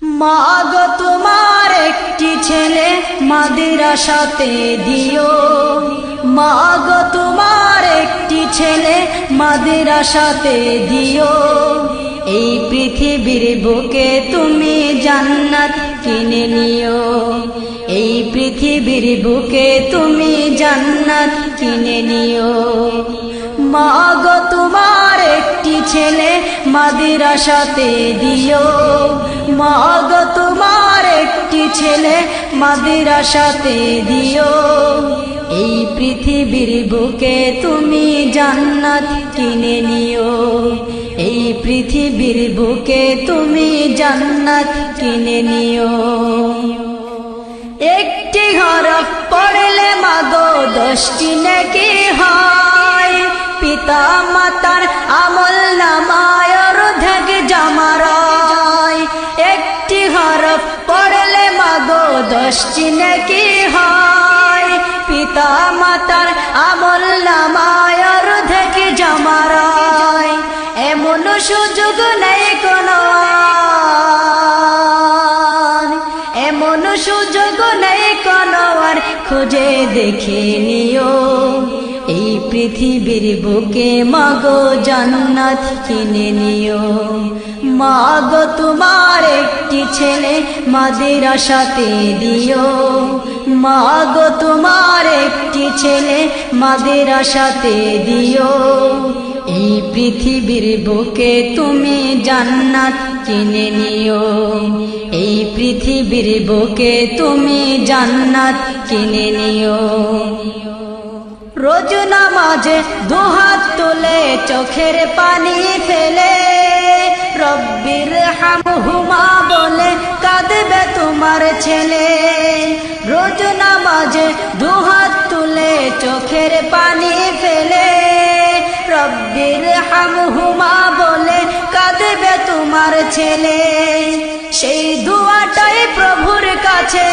মাগো তোমার একটি ছেলে মাদ্রাসাতে দিও, মাগো তোমার একটি ছেলে মাদ্রাসাতে দিও। এই পৃথিবীর বুকে তুমি জান্নাত কিনে নিও, এই পৃথিবীর বুকে তুমি জান্নাত কিনে নিও। মাগো তোমার একটি ছেলে মাদ্রাসাতে দিও, মাগো তোমার একটি ছেলে মাদ্রাসাতে দিও। এই পৃথিবীর বুকে তুমি জান্নাত কিনে নিও, এই পৃথিবীর বুকে তুমি জান্নাত কিনে নিও। একটি হরফ পড়লে মাগো 10টি নেকি হয়, পিতা মাতার আমল নামায় অর্ধেক জমা রয়। একটি হরফ পড়লে মাগো 10টি নেকি হয়, পিতা মাতার আমল নামায় অর্ধেক জমা রয়। এমন সুযোগ নেই কোনো আর, এমন সুযোগ নেই কোনো আর, খুঁজে দেখে নিও। এই পৃথিবীর বুকে মাগো জান্নাত কিনে নিও। মাগো তোমার একটি ছেলে মাদ্রাসাতে দিও, মাগো তোমার একটি ছেলে মাদ্রাসাতে দিও। এই পৃথিবীর বুকে তুমি জান্নাত কিনে নিও, এই পৃথিবীর বুকে তুমি জান্নাত কিনে নিও। রোজ নামাজে দুহাত তুলে চোখের পানি ফেলে, রব্বির হামহুমা বলে কাঁদবে তোমার ছেলে। রোজ নামাজে দুহাত তুলে চোখের পানি ফেলে, রব্বির হামহুমা বলে কাঁদবে তোমার ছেলে। সেই দুয়াটাই প্রভুর কাছে,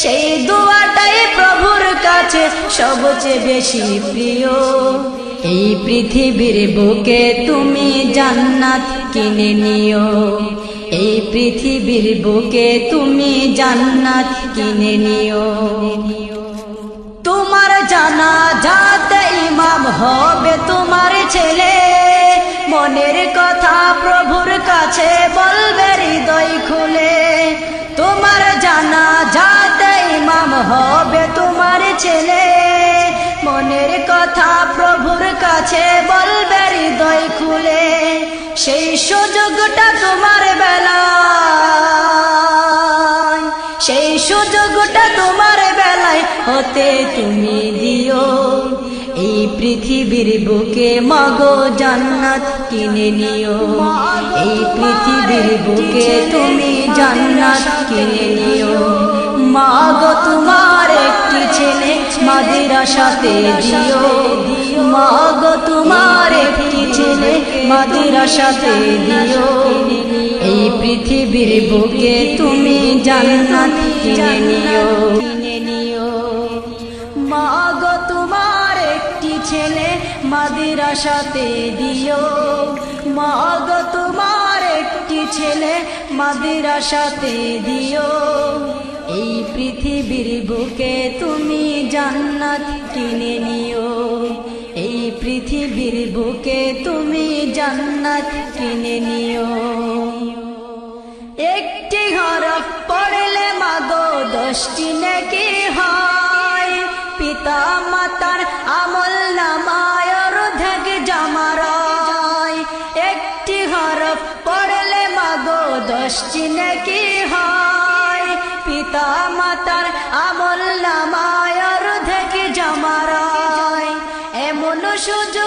সেই দুয়াটাই প্রভুর কাছে সবচেয়ে বেশি প্রিয়। এই পৃথিবীর বুকে তুমি জান্নাত কিনে নিও, এই পৃথিবীর বুকে তুমি জান্নাত কিনে নিও। তোমার জানাজাতে ইমাম হবে তোমার ছেলে, মনের কথা প্রভুর কাছে বলবে হৃদয় খুলে। তোমার জানাজাতে ইমাম হবে তোমার ছেলে, মনের কথা প্রভুর কাছে বলবে হৃদয় খুলে। সেই সুযোগটা তোমার বেলায়, সেই সুযোগটা তোমার বেলায় হতে তুমি দিও। এই পৃথিবীর বুকে মাগো জান্নাত কিনে নিও, এই পৃথিবীর বুকে তুমি জান্নাত কিনে নিও। মাগো তোমার একটি ছেলে মাদ্রাসাতে দিও, মাগো তোমার একটি ছেলে মাদ্রাসাতে দিও। এই পৃথিবীর বুকে তুমি জান্নাত কিনে নিও, কিনে নিও। মাগো তোমার একটি ছেলে মাদ্রাসাতে দিও, মাগো তোমার একটি ছেলে মাদ্রাসাতে দিও। এই পৃথিবীর বুকে তুমি জান্নাত কিনে নিও, এই পৃথিবীর বুকে তুমি জান্নাত কিনে নিও। একটি হরফ পড়লে মাগো 10টি নেকি হয়, পিতা মাতার আমল নামায় অর্ধেক জমা রয়। একটি হরফ পড়লে মাগো 10টি নেকি হয়, পিতা মাতার আমল নামায় অর্ধেক জমা রয়। এমন সুযোগ